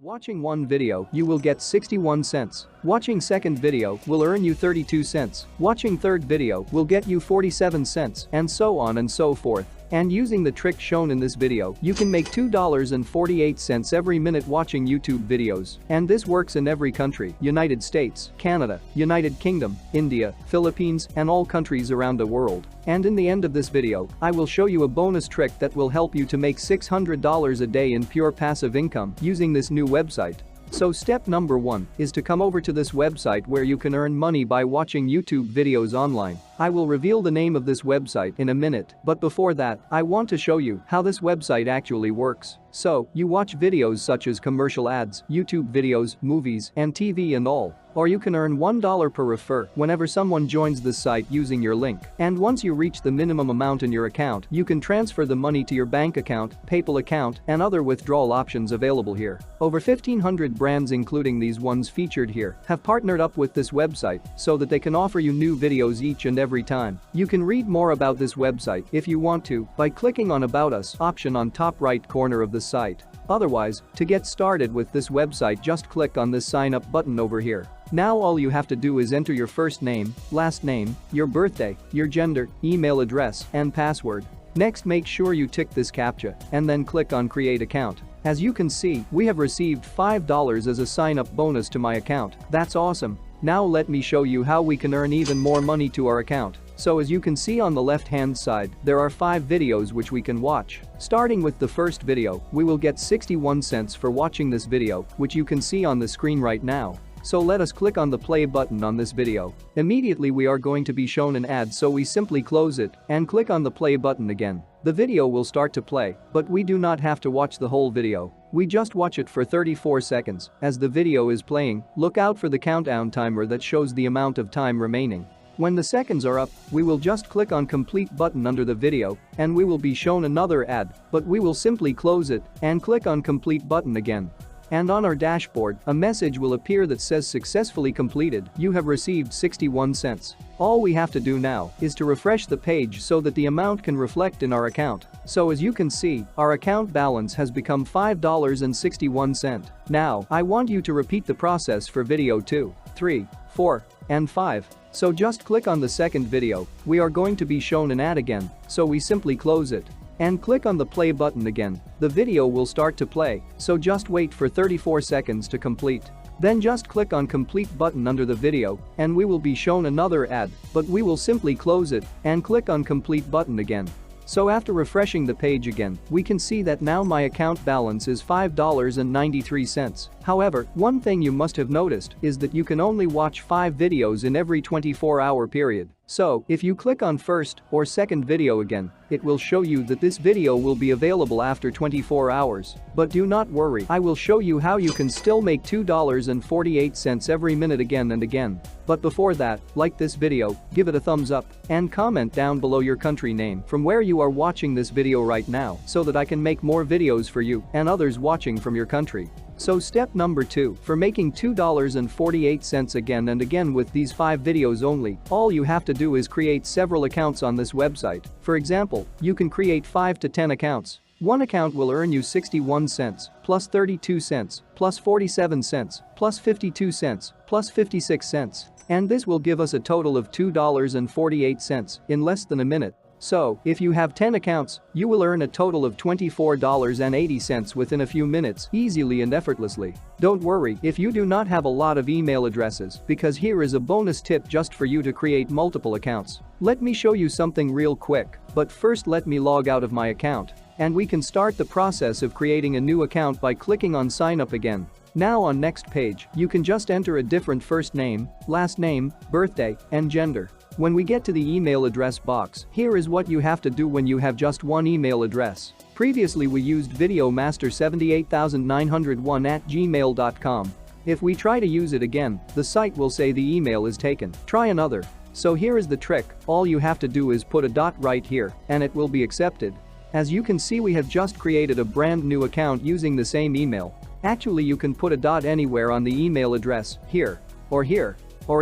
Watching one video, you will get 61 cents. Watching second video will earn you 32 cents. Watching third video will get you 47 cents, and so on and so forth. And using the trick shown in this video, you can make $2.48 every minute watching YouTube videos. And this works in every country: United States, Canada, United Kingdom, India, Philippines, and all countries around the world. And in the end of this video, I will show you a bonus trick that will help you to make $600 a day in pure passive income using this new website. So step number 1 is to come over to this website where you can earn money by watching YouTube videos online. I will reveal the name of this website in a minute, but before that, I want to show you how this website actually works. So, you watch videos such as commercial ads, YouTube videos, movies, and TV and all. Or you can earn $1 per refer whenever someone joins this site using your link. And once you reach the minimum amount in your account, you can transfer the money to your bank account, PayPal account, and other withdrawal options available here. Over 1,500 brands, including these ones featured here, have partnered up with this website so that they can offer you new videos each and every time. You can read more about this website if you want to by clicking on About Us option on top right corner of the site. Otherwise, to get started with this website, just click on this sign up button over here. Now all you have to do is enter your first name, last name, your birthday, your gender, email address, and password. Next, make sure you tick this CAPTCHA and then click on Create Account. As you can see, we have received $5 as a sign-up bonus to my account. That's awesome. Now let me show you how we can earn even more money to our account. So as you can see on the left-hand side, there are 5 videos which we can watch. Starting with the first video, we will get 61 cents for watching this video, which you can see on the screen right now. So let us click on the play button on this video. Immediately we are going to be shown an ad, so we simply close it and click on the play button again. The video will start to play, but we do not have to watch the whole video. We just watch it for 34 seconds. As the video is playing, look out for the countdown timer that shows the amount of time remaining. When the seconds are up, we will just click on Complete button under the video and we will be shown another ad, but we will simply close it and click on Complete button again. And on our dashboard, a message will appear that says successfully completed. You have received 61 cents. All we have to do now is to refresh the page so that the amount can reflect in our account. So as you can see, our account balance has become $5.61. Now, I want you to repeat the process for video 2, 3, 4, and 5. So just click on the second video. We are going to be shown an ad again, so we simply close it and click on the play button again. The video will start to play, so just wait for 34 seconds to complete. Then just click on Complete button under the video and we will be shown another ad, but we will simply close it and click on Complete button again. So after refreshing the page again, we can see that now my account balance is $5.93. However, one thing you must have noticed is that you can only watch 5 videos in every 24-hour period. So, if you click on first or second video again, it will show you that this video will be available after 24 hours. But do not worry, I will show you how you can still make $2.48 every minute again and again. But before that, like this video, give it a thumbs up, and comment down below your country name from where you are watching this video right now so that I can make more videos for you and others watching from your country. So step number 2, for making $2.48 again and again with these 5 videos only, all you have to do is create several accounts on this website. For example, you can create 5 to 10 accounts. One account will earn you 61 cents, plus 32 cents, plus 47 cents, plus 52 cents, plus 56 cents. And this will give us a total of $2.48 in less than a minute. So, if you have 10 accounts, you will earn a total of $24.80 within a few minutes, easily and effortlessly. Don't worry if you do not have a lot of email addresses, because here is a bonus tip just for you to create multiple accounts. Let me show you something real quick, but first let me log out of my account. And we can start the process of creating a new account by clicking on Sign Up again. Now on next page, you can just enter a different first name, last name, birthday, and gender. When we get to the email address box, here is what you have to do when you have just one email address. Previously we used videomaster78901@gmail.com. If we try to use it again, the site will say the email is taken. Try another. So here is the trick, all you have to do is put a dot right here, and it will be accepted. As you can see, we have just created a brand new account using the same email. Actually, you can put a dot anywhere on the email address, here, or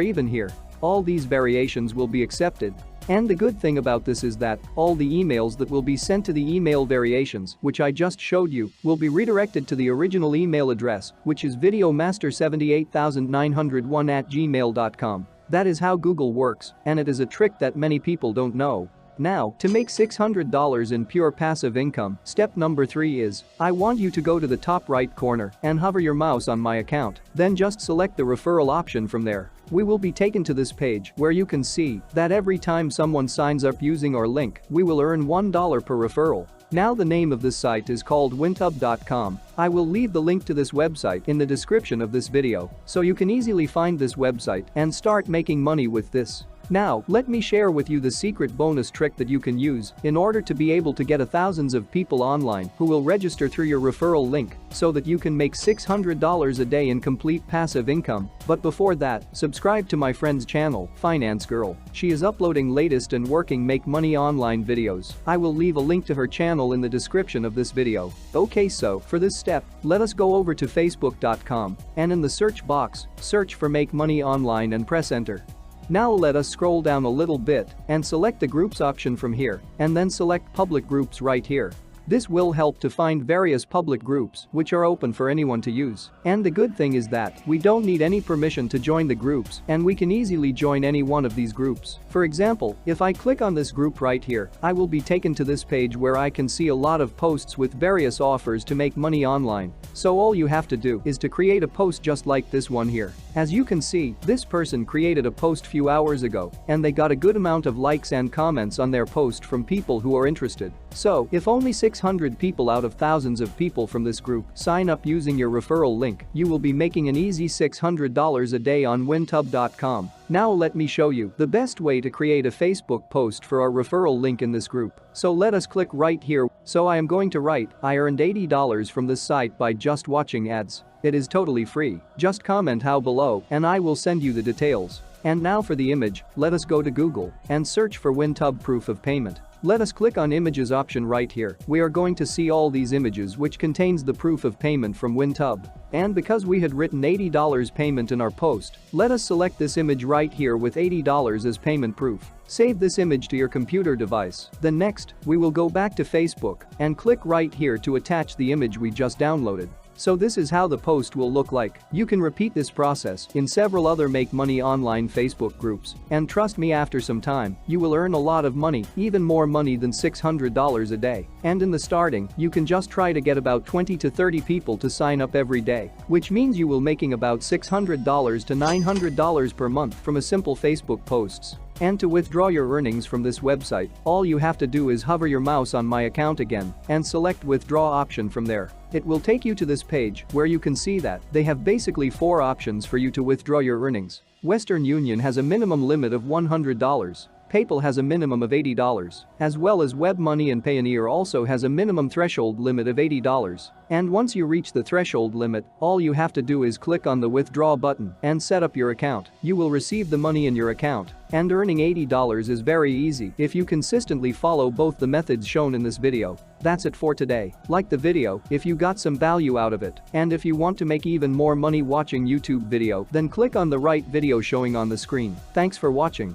even here. All these variations will be accepted. And the good thing about this is that all the emails that will be sent to the email variations, which I just showed you, will be redirected to the original email address, which is videomaster78901@gmail.com. That is how Google works, and it is a trick that many people don't know. Now, to make $600 in pure passive income, step number 3 is, I want you to go to the top right corner and hover your mouse on my account, then just select the referral option from there. We will be taken to this page where you can see that every time someone signs up using our link, we will earn $1 per referral. Now the name of this site is called WinTube.com. I will leave the link to this website in the description of this video, so you can easily find this website and start making money with this. Now, let me share with you the secret bonus trick that you can use in order to be able to get thousands of people online who will register through your referral link so that you can make $600 a day in complete passive income. But before that, subscribe to my friend's channel, Finance Girl. She is uploading latest and working make money online videos. I will leave a link to her channel in the description of this video. Okay, so for this step, let us go over to facebook.com and in the search box, search for make money online and press enter. Now let us scroll down a little bit and select the groups option from here and then select public groups right here. This will help to find various public groups which are open for anyone to use. And the good thing is that we don't need any permission to join the groups and we can easily join any one of these groups. For example, if I click on this group right here, I will be taken to this page where I can see a lot of posts with various offers to make money online. So all you have to do is to create a post just like this one here. As you can see, this person created a post few hours ago and they got a good amount of likes and comments on their post from people who are interested. So, if only 600 people out of thousands of people from this group sign up using your referral link, you will be making an easy $600 a day on WinTube.com. Now let me show you the best way to create a Facebook post for our referral link in this group. So let us click right here. So I am going to write, I earned $80 from this site by just watching ads. It is totally free. Just comment how below and I will send you the details. And now for the image, let us go to Google and search for WinTube proof of payment. Let us click on images option right here. We are going to see all these images which contains the proof of payment from WinTube. And because we had written $80 payment in our post, let us select this image right here with $80 as payment proof. Save this image to your computer device. Then next, we will go back to Facebook and click right here to attach the image we just downloaded. So this is how the post will look like. You can repeat this process in several other make money online Facebook groups. And trust me, after some time, you will earn a lot of money, even more money than $600 a day. And in the starting, you can just try to get about 20 to 30 people to sign up every day, which means you will making about $600 to $900 per month from a simple Facebook posts. And to withdraw your earnings from this website, all you have to do is hover your mouse on my account again and select withdraw option from there. It will take you to this page where you can see that they have basically 4 options for you to withdraw your earnings. Western Union has a minimum limit of $100. PayPal has a minimum of $80, as well as WebMoney and Payoneer also has a minimum threshold limit of $80. And once you reach the threshold limit, all you have to do is click on the withdraw button and set up your account. You will receive the money in your account. And earning $80 is very easy if you consistently follow both the methods shown in this video. That's it for today. Like the video if you got some value out of it. And if you want to make even more money watching YouTube video, then click on the right video showing on the screen. Thanks for watching.